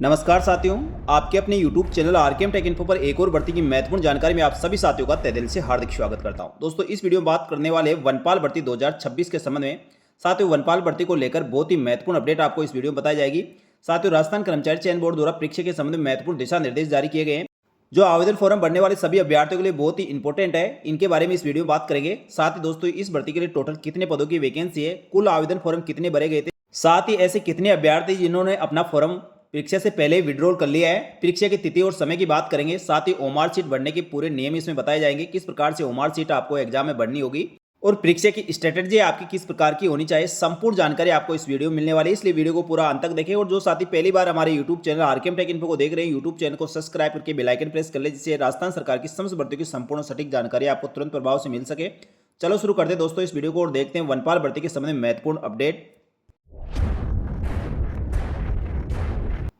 नमस्कार साथियों, आपके अपने YouTube channel RKM take info पर एक और भर्ती की महत्वपूर्ण जानकारी में आप सभी साथियों का तहे दिल से हार्दिक स्वागत करता हूं। दोस्तों, इस वीडियो में बात करने वाले वनपाल भर्ती 2026 के संबंध में। साथियों, वनपाल भर्ती को लेकर बहुत ही महत्वपूर्ण अपडेट आपको इस वीडियो में बताई जाएगी। साथियों, राजस्थान कर्मचारी चयन बोर्ड द्वारा परीक्षा के संबंध में महत्वपूर्ण दिशा निर्देश जारी किए गए हैं, जो आवेदन फॉर्म भरने वाले सभी अभ्यर्थियों के लिए बहुत ही इंपॉर्टेंट है। इनके बारे में इस वीडियो में बात करेंगे। साथ ही दोस्तों, इस भर्ती के लिए टोटल कितने पदों की वैकेंसी है, कुल आवेदन फॉर्म कितने भरे गए थे, साथ ही ऐसे कितने अभ्यर्थी जिन्होंने अपना फॉर्म परीक्षा से पहले विड्रॉल कर लिया है, परीक्षा की तिथि और समय की बात करेंगे। साथ ही ओमार सीट भरने के पूरे नियम इसमें बताए जाएंगे, किस प्रकार से ओमार सीट आपको एग्जाम में भरनी होगी और परीक्षा की स्ट्रेटेजी आपकी किस प्रकार की होनी चाहिए। संपूर्ण जानकारी आपको इस वीडियो में मिलने वाली है, इसलिए वीडियो को पूरा अंत तक देखें। और जो साथी पहली बार हमारे YouTube channel RKM take info को देख रहे हैं, यूट्यूब चैनल को सब्सक्राइब करके बेल आइकन प्रेस कर ले, जिससे राजस्थान सरकार की समस्त भर्तियों की संपूर्ण सटीक जानकारी आपको तुरंत प्रभाव से मिल सके। चलो शुरू करते हैं दोस्तों इस वीडियो को और देखते हैं वनपाल भर्ती के संबंध में महत्वपूर्ण अपडेट।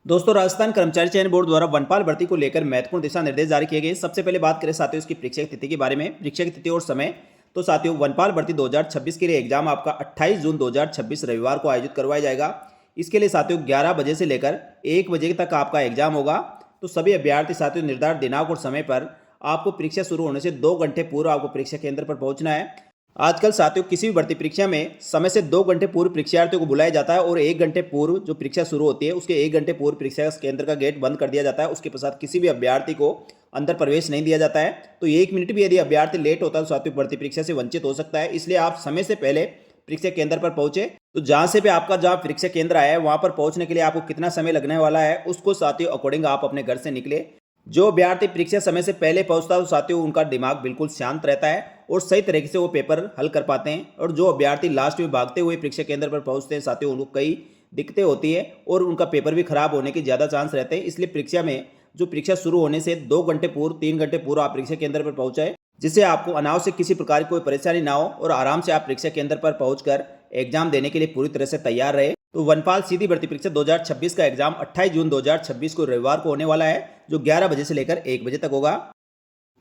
दोस्तों, राजस्थान कर्मचारी चयन बोर्ड द्वारा वनपाल भर्ती को लेकर महत्वपूर्ण दिशा निर्देश जारी किए गए। सबसे पहले बात करें साथियों इसकी परीक्षा की तिथि के बारे में, परीक्षा की तिथि और समय। तो साथियों, वनपाल भर्ती 2026 के लिए एग्जाम आपका 28 जून 2026 रविवार को आयोजित करवाया जाएगा। इसके लिए साथियों 11 बजे से लेकर 1 बजे तक आपका एग्जाम होगा। तो सभी अभ्यर्थी साथियों निर्धारित दिनांक और समय पर आपको परीक्षा शुरू होने से 2 घंटे पूर्व आपको परीक्षा केंद्र पर पहुंचना है। आजकल साथियों किसी भी भर्ती परीक्षा में समय से 2 घंटे पूर्व परीक्षार्थियों को बुलाया जाता है और 1 घंटे पूर्व जो परीक्षा शुरू होती है उसके 1 घंटे पूर्व परीक्षा केंद्र का गेट बंद कर दिया जाता है। उसके पश्चात किसी भी अभ्यर्थी को अंदर प्रवेश नहीं दिया जाता है। तो 1 मिनट भी यदि अभ्यर्थी लेट होता है तो साथियों भर्ती परीक्षा से वंचित हो सकता है। इसलिए आप समय से पहले परीक्षा केंद्र पर पहुंचे। तो जहां से भी आपका जहां परीक्षा केंद्र आया है वहां पर पहुंचने के लिए आपको कितना समय लगने वाला है उसको साथियों अकॉर्डिंग आप अपने घर से निकले। जो अभ्यर्थी परीक्षा समय से पहले पहुंचता है तो साथियों उनका दिमाग बिल्कुल शांत रहता है और सही तरीके से वो पेपर हल कर पाते हैं। और जो अभ्यर्थी लास्ट में भागते हुए परीक्षा केंद्र पर पहुंचते हैं साथियों उनको कई दिक्कतें होती है और उनका पेपर भी खराब होने के ज़्यादा चांस रहते हैं। इसलिए परीक्षा में जो परीक्षा शुरू होने से 2 घंटे पूर्व 3 घंटे पूर्व आप परीक्षा केंद्र पर पहुंचाए, जिससे आपको अनावश्यक किसी प्रकार की कोई परेशानी ना हो और आराम से आप परीक्षा केंद्र पर पहुंचकर एग्जाम देने के लिए पूरी तरह से तैयार रहे। तो वनपाल सीधी भर्ती परीक्षा 2026 का एग्जाम 28 जून 2026 को रविवार को होने वाला है, जो 11 बजे से लेकर 1 बजे तक होगा।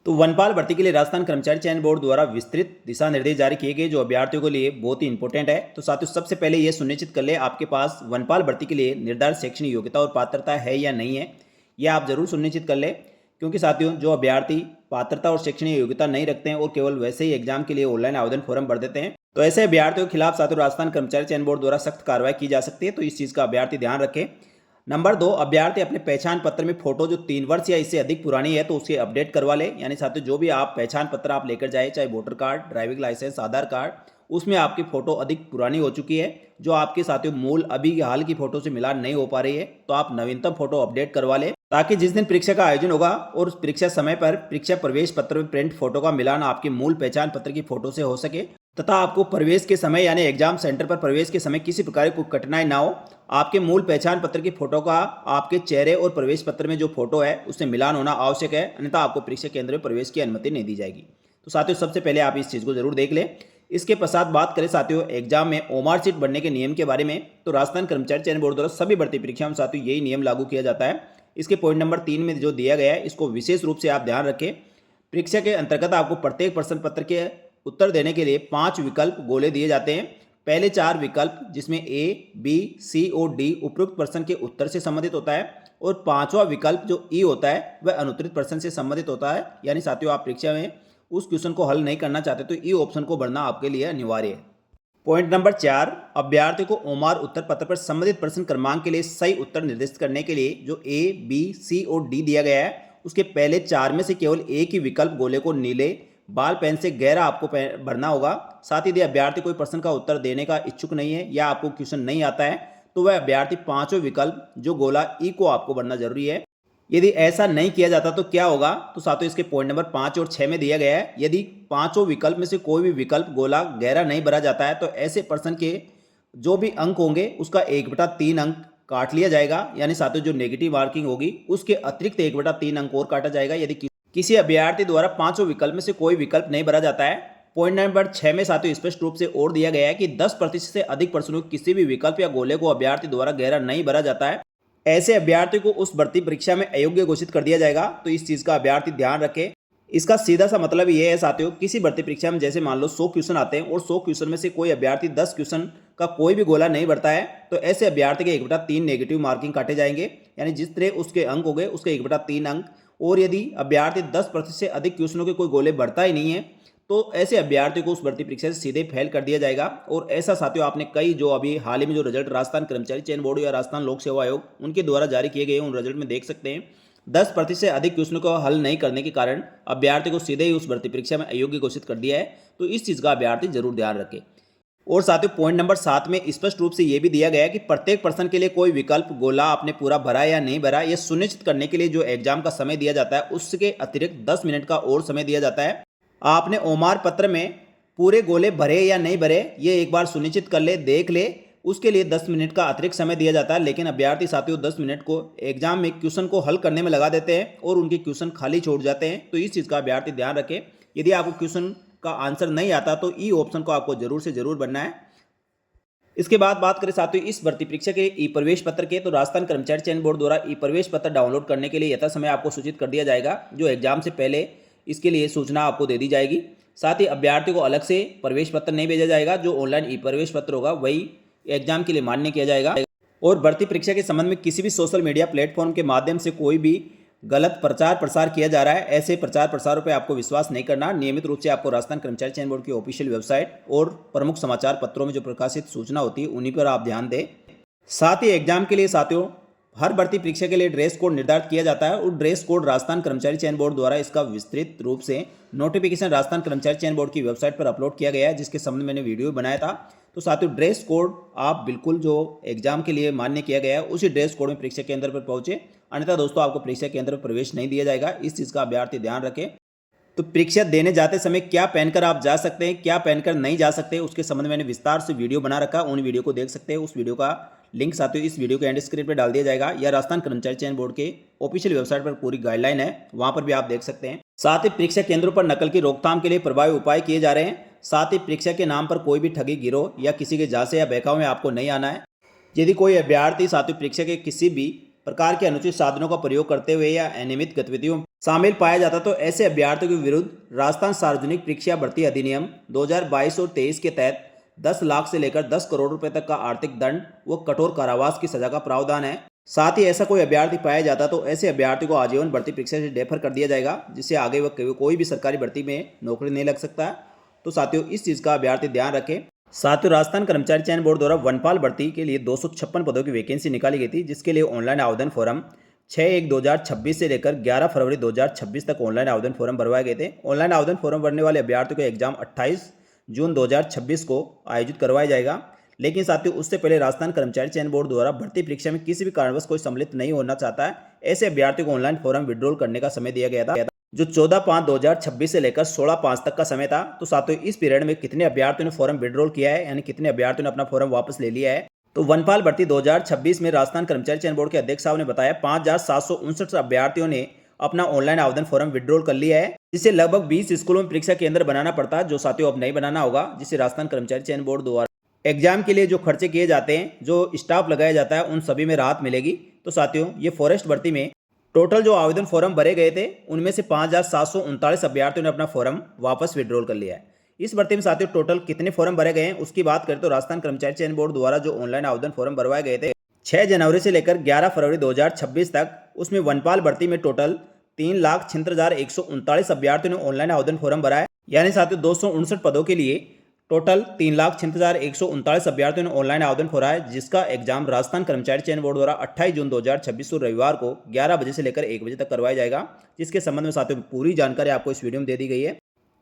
तो वनपाल भर्ती के लिए राजस्थान कर्मचारी चयन बोर्ड द्वारा विस्तृत दिशा निर्देश जारी किए गए, जो अभ्यर्थियों के लिए बहुत ही इंपॉर्टेंट है। तो साथियों सबसे पहले यह सुनिश्चित कर ले आपके पास वनपाल भर्ती के लिए निर्धारित शैक्षणिक योग्यता और पात्रता है या नहीं है, यह आप जरूर सुनिश्चित कर ले। क्योंकि साथियों जो अभ्यर्थी पात्रता और शैक्षणिक योग्यता नहीं रखते हैं और केवल वैसे ही एग्जाम के लिए ऑनलाइन आवेदन फॉर्म भर देते हैं, तो ऐसे अभ्यर्थियों के खिलाफ साथियों राजस्थान कर्मचारी चयन बोर्ड द्वारा सख्त कार्रवाई की जा सकती है। तो इस चीज़ का अभ्यर्थी ध्यान रखें। नंबर 2, अभ्यर्थी अपने पहचान पत्र में फोटो जो 3 वर्ष या इससे अधिक पुरानी है तो उसके अपडेट करवा ले। यानी साथियों जो भी आप पहचान पत्र आप लेकर जाए, चाहे वोटर कार्ड, ड्राइविंग लाइसेंस, आधार कार्ड, उसमें आपकी फोटो अधिक पुरानी हो चुकी है, जो आपके साथियों मूल अभी हाल की फोटो से मिलान नहीं हो पा रही है, तो आप नवीनतम फोटो अपडेट करवा ले, ताकि जिस दिन परीक्षा का आयोजन होगा और परीक्षा समय पर परीक्षा प्रवेश पत्र में प्रिंट फोटो का मिलान आपके मूल पहचान पत्र की फोटो से हो सके, तथा आपको प्रवेश के समय यानी एग्जाम सेंटर पर प्रवेश के समय किसी प्रकार की कठिनाई ना हो। आपके मूल पहचान पत्र की फोटो का आपके चेहरे और प्रवेश पत्र में जो फोटो है उससे मिलान होना आवश्यक है, अन्यथा आपको परीक्षा केंद्र में प्रवेश की अनुमति नहीं दी जाएगी। तो साथियों सबसे पहले आप इस चीज़ को जरूर देख लें। इसके पश्चात बात करें साथियों एग्जाम में ओमार सीट बढ़ने के नियम के बारे में, तो राजस्थान कर्मचारी चयन बोर्ड द्वारा सभी भर्ती परीक्षाओं में साथियों यही नियम लागू किया जाता है। इसके पॉइंट नंबर 3 में जो दिया गया है इसको विशेष रूप से आप ध्यान रखें। परीक्षा के अंतर्गत आपको प्रत्येक प्रश्न पत्र के उत्तर देने के लिए 5 विकल्प गोले दिए जाते हैं। पहले 4 विकल्प जिसमें ए, बी, सी और डी उपरोक्त प्रश्न के उत्तर से संबंधित होता है और 5वां विकल्प जो ई होता है वह अनुत्तरित प्रश्न से संबंधित होता है। यानी साथियों आप परीक्षा में उस क्वेश्चन को हल नहीं करना चाहते तो ई ऑप्शन को भरना आपके लिए अनिवार्य है। पॉइंट नंबर 4, अभ्यर्थी को ओमार उत्तर पत्र पर संबंधित प्रश्न क्रमांक के लिए सही उत्तर निर्दिष्ट करने के लिए जो ए, बी, सी और डी दिया गया है उसके पहले 4 में से केवल एक ही विकल्प गोले को नीले बाल पेन से गहरा आपको भरना होगा। साथ ही यदि अभ्यर्थी कोई प्रश्न का उत्तर देने का इच्छुक नहीं है या आपको क्वेश्चन नहीं आता है तो वह अभ्यर्थी 5वें विकल्प जो गोला ई को आपको भरना जरूरी है। यदि ऐसा नहीं किया जाता तो क्या होगा, तो साथियों इसके पॉइंट नंबर 5 और 6 में दिया गया है। यदि 5 विकल्प में से कोई भी विकल्प गोला गहरा नहीं भरा जाता है तो ऐसे प्रश्न के जो भी अंक होंगे उसका 1/3 अंक काट लिया जाएगा। यानी साथियों जो नेगेटिव मार्किंग होगी उसके अतिरिक्त 1/3 अंक और काटा जाएगा यदि किसी अभ्यर्थी द्वारा 5 विकल्प में से कोई विकल्प नहीं भरा जाता है। पॉइंट नंबर 6 में साथियों स्पष्ट रूप से और दिया गया है कि 10% से अधिक प्रश्नों किसी भी विकल्प या गोले को अभ्यर्थी द्वारा गहरा नहीं भरा जाता है, ऐसे अभ्यर्थी को उस भर्ती परीक्षा में अयोग्य घोषित कर दिया जाएगा। तो इस चीज़ का अभ्यर्थी ध्यान रखे। इसका सीधा सा मतलब ये है साथियों, किसी भर्ती परीक्षा में जैसे मान लो 100 क्वेश्चन आते हैं और 100 क्वेश्चन में से कोई अभ्यर्थी 10 क्वेश्चन का कोई भी गोला नहीं भरता है, तो ऐसे अभ्यर्थी के 1/3 नेगेटिव मार्किंग काटे जाएंगे, यानी जिस तरह उसके अंक हो गए उसके 1/3 अंक। और यदि अभ्यर्थी 10% से अधिक क्वेश्चनों के कोई गोले भरता ही नहीं है, तो ऐसे अभ्यर्थी को उस भर्ती परीक्षा से सीधे फेल कर दिया जाएगा। और ऐसा साथियों आपने कई जो अभी हाल ही में जो रिजल्ट राजस्थान कर्मचारी चयन बोर्ड या राजस्थान लोक सेवा आयोग उनके द्वारा जारी किए गए उन रिजल्ट में देख सकते हैं। 10% से अधिक क्वेश्चनों को हल नहीं करने के कारण अभ्यर्थी को सीधे ही उस भर्ती परीक्षा में अयोग्य घोषित कर दिया है। तो इस चीज़ का अभ्यर्थी जरूर ध्यान रखे। और साथियों पॉइंट नंबर 7 में स्पष्ट रूप से यह भी दिया गया है कि प्रत्येक प्रश्न के लिए कोई विकल्प गोला आपने पूरा भरा या नहीं भरा, यह सुनिश्चित करने के लिए जो एग्जाम का समय दिया जाता है उसके अतिरिक्त 10 मिनट का और समय दिया जाता है। आपने ओमार पत्र में पूरे गोले भरे या नहीं भरे ये एक बार सुनिश्चित कर ले, देख ले, उसके लिए 10 मिनट का अतिरिक्त समय दिया जाता है। लेकिन अभ्यर्थी साथियों 10 मिनट को एग्जाम में क्वेश्चन को हल करने में लगा देते हैं और उनके क्वेश्चन खाली छोड़ जाते हैं। तो इस चीज़ का अभ्यर्थी ध्यान रखें। यदि आपको क्वेश्चन का आंसर नहीं आता तो ई ऑप्शन को आपको जरूर से जरूर बनना है। इसके बाद बात करें साथियों इस भर्ती परीक्षा के ई प्रवेश पत्र के, तो राजस्थान कर्मचारी चयन बोर्ड द्वारा ई प्रवेश पत्र डाउनलोड करने के लिए यथा समय आपको सूचित कर दिया जाएगा। जो एग्जाम से पहले इसके लिए सूचना आपको दे दी जाएगी। साथ ही अभ्यर्थी को अलग से प्रवेश पत्र नहीं भेजा जाएगा, जो ऑनलाइन ई प्रवेश पत्र होगा वही एग्जाम के लिए मान्य किया जाएगा। और भर्ती परीक्षा के संबंध में किसी भी सोशल मीडिया प्लेटफॉर्म के माध्यम से कोई भी गलत प्रचार प्रसार किया जा रहा है, ऐसे प्रचार प्रसारों पर आपको विश्वास नहीं करना। नियमित रूप से आपको राजस्थान कर्मचारी चयन बोर्ड की ऑफिशियल वेबसाइट और प्रमुख समाचार पत्रों में जो प्रकाशित सूचना होती है उन्हीं पर आप ध्यान दें। साथ ही एग्जाम के लिए साथियों हर भर्ती परीक्षा के लिए ड्रेस कोड निर्धारित किया जाता है और ड्रेस कोड राजस्थान कर्मचारी चयन बोर्ड द्वारा इसका विस्तृत रूप से नोटिफिकेशन राजस्थान कर्मचारी चयन बोर्ड की वेबसाइट पर अपलोड किया गया है, जिसके संबंध में मैंने वीडियो बनाया था। तो साथियों ड्रेस कोड आप बिल्कुल जो एग्जाम के लिए मान्य किया गया है उसी ड्रेस कोड में परीक्षा केंद्र पर पहुंचे, अन्यथा दोस्तों आपको परीक्षा केंद्र पर प्रवेश नहीं दिया जाएगा। इस चीज़ का अभ्यर्थी ध्यान रखें। तो परीक्षा देने जाते समय क्या पहनकर आप जा सकते हैं, क्या पहनकर नहीं जा सकते, उसके संबंध में मैंने विस्तार से वीडियो बना रखा, उन वीडियो को देख सकते हैं। उस वीडियो का लिंक साथियों इस वीडियो के एंड स्क्रीन पर डाल दिया जाएगा, या राजस्थान कर्मचारी चयन बोर्ड के ऑफिशियल वेबसाइट पर पूरी गाइडलाइन है, वहां पर भी आप देख सकते हैं। साथ ही परीक्षा केंद्रों पर नकल की रोकथाम के लिए प्रभावी उपाय किए जा रहे हैं। साथ ही परीक्षा के नाम पर कोई भी ठगी गिरोह या किसी के झांसे या बहकावे में आपको नहीं आना है। यदि कोई अभ्यर्थी साथियों परीक्षा के किसी भी प्रकार के अनुचित साधनों का प्रयोग करते हुए या अनियमित गतिविधियों में शामिल पाया जाता तो ऐसे अभ्यर्थियों के विरुद्ध राजस्थान सार्वजनिक परीक्षा भर्ती अधिनियम 2022 और 23 के तहत 10 लाख से लेकर 10 करोड़ रुपए तक का आर्थिक दंड व कठोर कारावास की सजा का प्रावधान है। साथ ही ऐसा कोई अभ्यर्थी पाया जाता तो ऐसे अभ्यर्थी को आजीवन भर्ती परीक्षा से डेफर कर दिया जाएगा, जिससे आगे वह कोई भी सरकारी भर्ती में नौकरी नहीं लग सकता। तो साथियों इस चीज़ का अभ्यर्थी ध्यान रखें। साथियों राजस्थान कर्मचारी चयन बोर्ड द्वारा वनपाल भर्ती के लिए 256 पदों की वैकेंसी निकाली गई थी, जिसके लिए ऑनलाइन आवेदन फॉर्म 6/1/2026 से लेकर 11 फरवरी 2026 तक ऑनलाइन आवेदन फॉर्म भरवाए गए थे। ऑनलाइन आवेदन फॉर्म भरने वाले अभ्यर्थियों का एग्जाम 28 जून 2026 को आयोजित करवाया जाएगा। लेकिन साथियों उससे पहले राजस्थान कर्मचारी चयन बोर्ड द्वारा भर्ती परीक्षा में किसी भी कारणवश कोई सम्मिलित नहीं होना चाहता है, ऐसे अभ्यर्थियों को ऑनलाइन फॉर्म विड्रॉल करने का समय दिया गया था, जो 14/5/2026 से लेकर 16/5 तक का समय था। तो साथियों इस पीरियड में कितने अभ्यर्थियों ने फॉर्म विड्रॉल किया है, यानी कितने अभ्यर्थियों ने अपना फॉर्म वापस ले लिया है। तो वनपाल भर्ती 2026 में राजस्थान कर्मचारी चयन बोर्ड के अध्यक्ष साहब ने बताया 5,759 अभ्यर्थियों ने अपना ऑनलाइन आवेदन फॉर्म विड्रॉल कर लिया है, जिससे लगभग 20 स्कूलों में परीक्षा केंद्र बनाना पड़ता है, जो साथियों अब नहीं बनाना होगा, जिससे राजस्थान कर्मचारी चयन बोर्ड द्वारा एग्जाम के लिए जो खर्चे किए जाते हैं, जो स्टाफ लगाया जाता है, उन सभी में राहत मिलेगी। तो साथियों ये फॉरेस्ट भर्ती में टोटल जो आवेदन फॉर्म भरे गए थे उनमें से 5,739 अभ्यर्थियों ने अपना फॉर्म वापस विड्रॉल कर लिया है। इस भर्ती में साथियों टोटल कितने फॉर्म भरे गए हैं उसकी बात करें तो राजस्थान कर्मचारी चयन बोर्ड द्वारा जो ऑनलाइन आवेदन फॉर्म भरवाए गए थे 6 जनवरी से लेकर 11 फरवरी 2026 तक, उसमें वनपाल भर्ती में टोटल 3,76,139 अभ्यर्थियों ने ऑनलाइन आवेदन फॉर्म भरा है। यानी साथियों 259 पदों के लिए टोटल 3,76,139 अभ्यर्थियों ने ऑनलाइन आवेदन भरा है, जिसका एग्जाम राजस्थान कर्मचारी चयन बोर्ड द्वारा 28 जून 2026 को रविवार को 11 बजे से लेकर 1 बजे तक करवाया जाएगा, जिसके संबंध में साथियों पूरी जानकारी आपको इस वीडियो में दे दी गई है,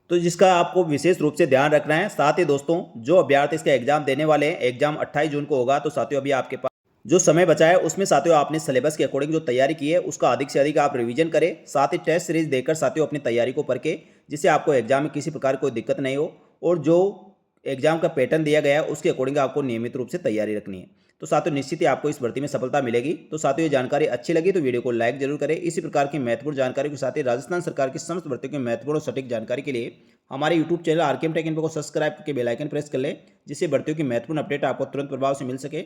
तो जिसका आपको विशेष रूप से ध्यान रखना है। साथ ही दोस्तों जो अभ्यर्थी इसका एग्जाम देने वाले हैं, एग्जाम 28 जून को होगा, तो साथियों अभी आपके पास जो समय बचा है उसमें साथियों आपने सिलेबस के अकॉर्डिंग जो तैयारी की है उसका अधिक से अधिक आप रिवीजन करें। साथ ही टेस्ट सीरीज देकर साथियों अपनी तैयारी को परखें, जिससे आपको एग्जाम में किसी प्रकार कोई दिक्कत नहीं हो, और जो एग्जाम का पैटर्न दिया गया है उसके अकॉर्डिंग आपको नियमित रूप से तैयारी रखनी है। तो साथियों निश्चित ही आपको इस भर्ती में सफलता मिलेगी। तो साथियों ये जानकारी अच्छी लगी तो वीडियो को लाइक जरूर करें। इसी प्रकार की महत्वपूर्ण जानकारी के साथ ही राजस्थान सरकार की समस्त भर्तियों की महत्वपूर्ण और सटीक जानकारी के लिए हमारे YouTube channel RKM take info को सब्सक्राइब करके बेल आइकन प्रेस कर लें, जिससे भर्तियों की महत्वपूर्ण अपडेट आपको तुरंत प्रभाव से मिल सके।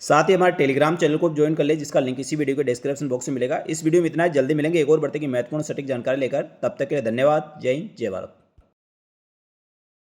साथ ही हमारे टेलीग्राम चैनल को ज्वाइन कर ले, जिसका लिंक इसी वीडियो के डिस्क्रिप्शन बॉक्स में मिलेगा। इस वीडियो में इतना ही, जल्दी मिलेंगे एक और बढ़ते की महत्वपूर्ण सटीक जानकारी लेकर। तब तक के लिए धन्यवाद। जय हिंद, जय भारत।